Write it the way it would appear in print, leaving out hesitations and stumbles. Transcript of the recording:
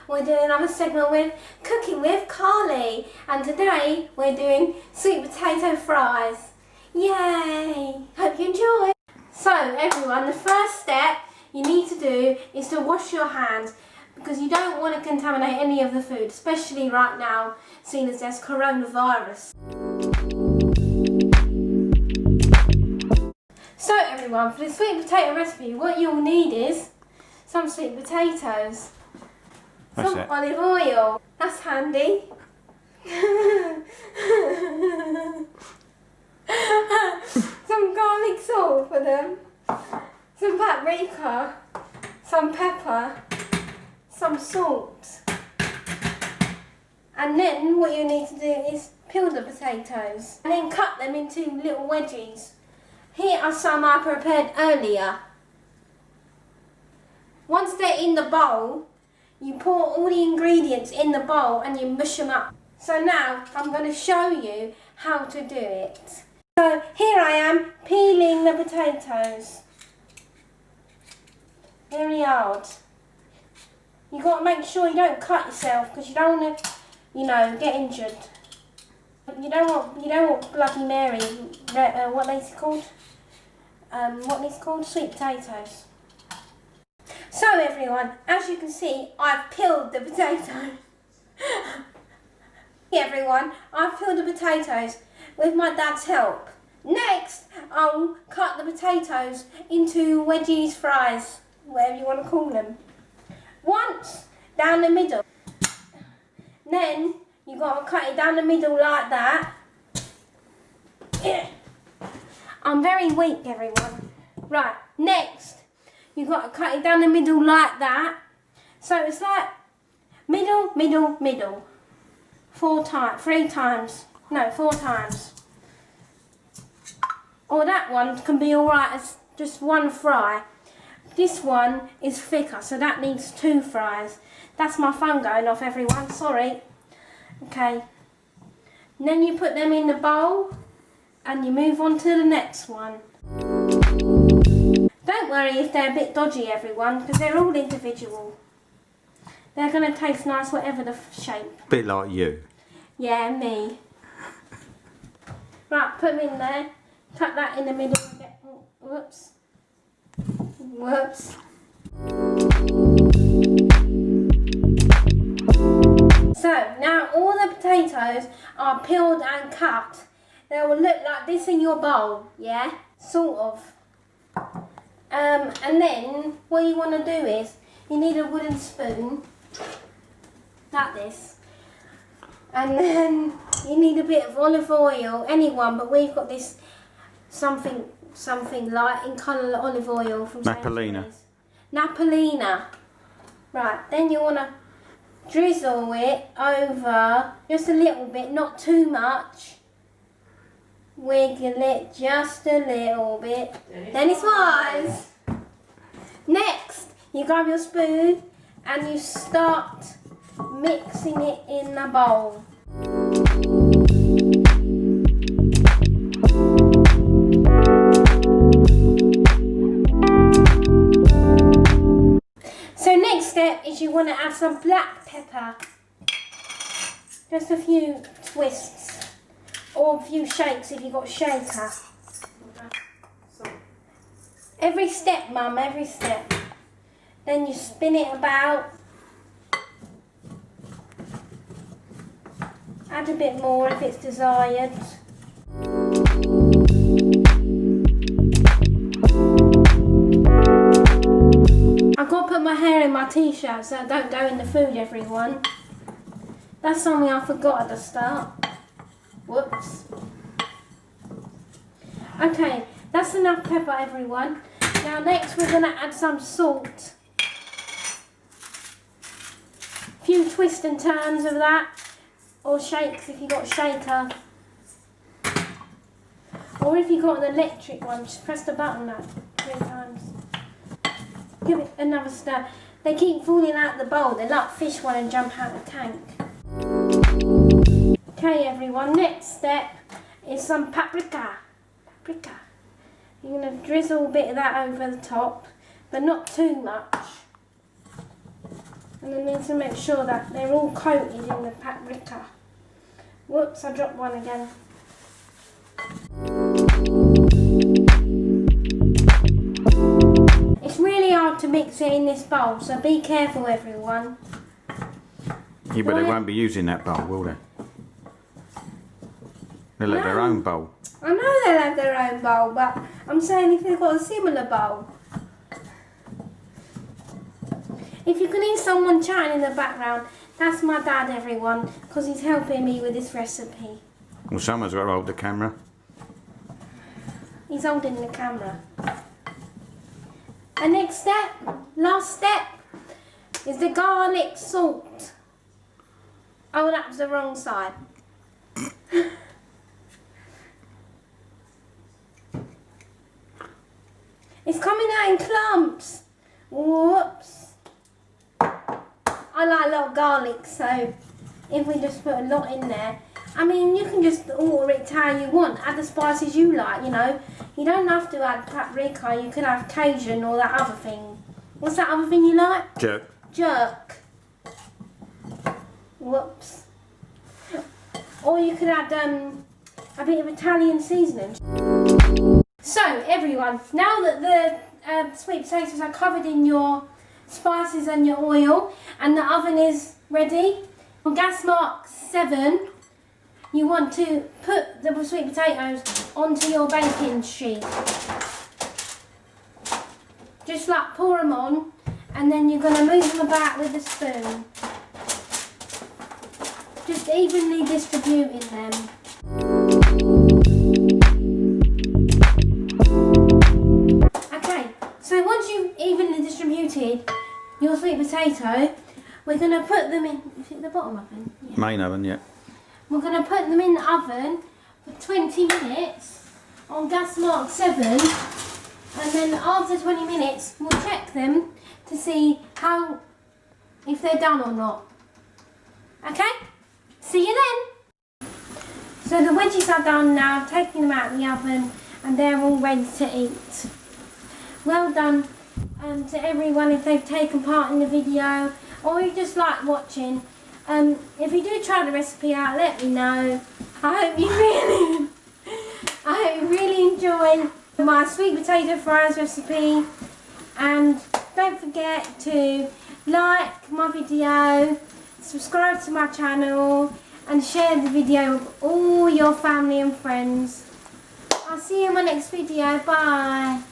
we're doing another segment with Cooking with Carlie, and today we're doing sweet potato fries. Yay! Hope you enjoy! So everyone, the first step you need to do is to wash your hands, because you don't want to contaminate any of the food, especially right now, seeing as there's coronavirus. So everyone, for the sweet potato recipe, what you'll need is some sweet potatoes, some olive oil, that's handy, some garlic salt for them, some paprika, some pepper, some salt, and then what you need to do is peel the potatoes and then cut them into little wedgies. Here are some I prepared earlier. Once they're in the bowl, you pour all the ingredients in the bowl and you mush them up. So now I'm going to show you how to do it. So here I am peeling the potatoes. Very hard. You've got to make sure you don't cut yourself, because you don't want to, get injured. You don't want Bloody Mary, what these called? Sweet potatoes. So everyone, as you can see, I've peeled the potatoes. Everyone, I've peeled the potatoes with my dad's help. Next, I'll cut the potatoes into wedgies, fries, whatever you want to call them. Once down the middle. Then you've got to cut it down the middle like that. I'm very weak, everyone. Right, next you've got to cut it down the middle like that. So it's like middle, middle, middle. 4 times. Or that one can be alright as just one fry. This one is thicker, so that needs 2 fries. That's my phone going off, everyone, sorry. Okay. And then you put them in the bowl and you move on to the next one. Don't worry if they're a bit dodgy, everyone, because they're all individual. They're going to taste nice whatever the shape. Bit like you. Yeah, me. Right, put them in there. Cut that in the middle. Whoops. Whoops. So, now all the potatoes are peeled and cut. They will look like this in your bowl, yeah? Sort of. And then, what you want to do is, you need a wooden spoon, like this. And then, you need a bit of olive oil, anyone, but we've got this something light in colour olive oil from Napolina. Napolina. Right, then you want to drizzle it over just a little bit, not too much. Wiggle it just a little bit. Then it's wise. Next, you grab your spoon and you start mixing it in the bowl. So next step is you want to add some black pepper. Just a few twists. Or a few shakes if you've got a shaker. Every step, Mum, every step. Then you spin it about. Add a bit more if it's desired. I've got to put my hair in my t-shirt so I don't go in the food, everyone. That's something I forgot at the start. Whoops. Okay, that's enough pepper, everyone. Now next we're going to add some salt. A few twists and turns of that. Or shakes if you've got a shaker. Or if you've got an electric one, just press the button that 3 times. Give it another stir. They keep falling out of the bowl. They're like fish want to jump out of the tank. Okay everyone, next step is some paprika. You're going to drizzle a bit of that over the top, but not too much. And I need to make sure that they're all coated in the paprika. Whoops, I dropped one again. It's really hard to mix it in this bowl, so be careful everyone. Yeah, but they won't be using that bowl, will they? They'll have their own bowl. I know they'll have their own bowl, but I'm saying if they've got a similar bowl. If you can hear someone chatting in the background, that's my dad, everyone, because he's helping me with this recipe. Well, someone's got to hold the camera. He's holding the camera. And next step, last step, is the garlic salt. Oh, that was the wrong side. It's coming out in clumps. Whoops. I like a lot of garlic, so if we just put a lot in there, I mean, you can just order it how you want. Add the spices you like, you know. You don't have to add paprika. You could have Cajun or that other thing. What's that other thing you like? Jerk. Jerk. Whoops. Or you could add a bit of Italian seasoning. So everyone, now that the sweet potatoes are covered in your spices and your oil, and the oven is ready, on gas mark 7, you want to put the sweet potatoes onto your baking sheet. Just like pour them on, and then you're going to move them about with a spoon. Just evenly distributing them. Okay, so once you've evenly distributed your sweet potato, we're going to put them in, is it the bottom oven? Yeah. Main oven, yeah. We're going to put them in the oven for 20 minutes on gas mark 7, and then after 20 minutes we'll check them to see if they're done or not. Okay? See you then! So the wedges are done now, I've taken them out of the oven and they're all ready to eat. Well done to everyone if they've taken part in the video or you just like watching. If you do try the recipe out, let me know. I hope you really enjoy my sweet potato fries recipe, and don't forget to like my video, subscribe to my channel and share the video with all your family and friends. I'll see you in my next video. Bye.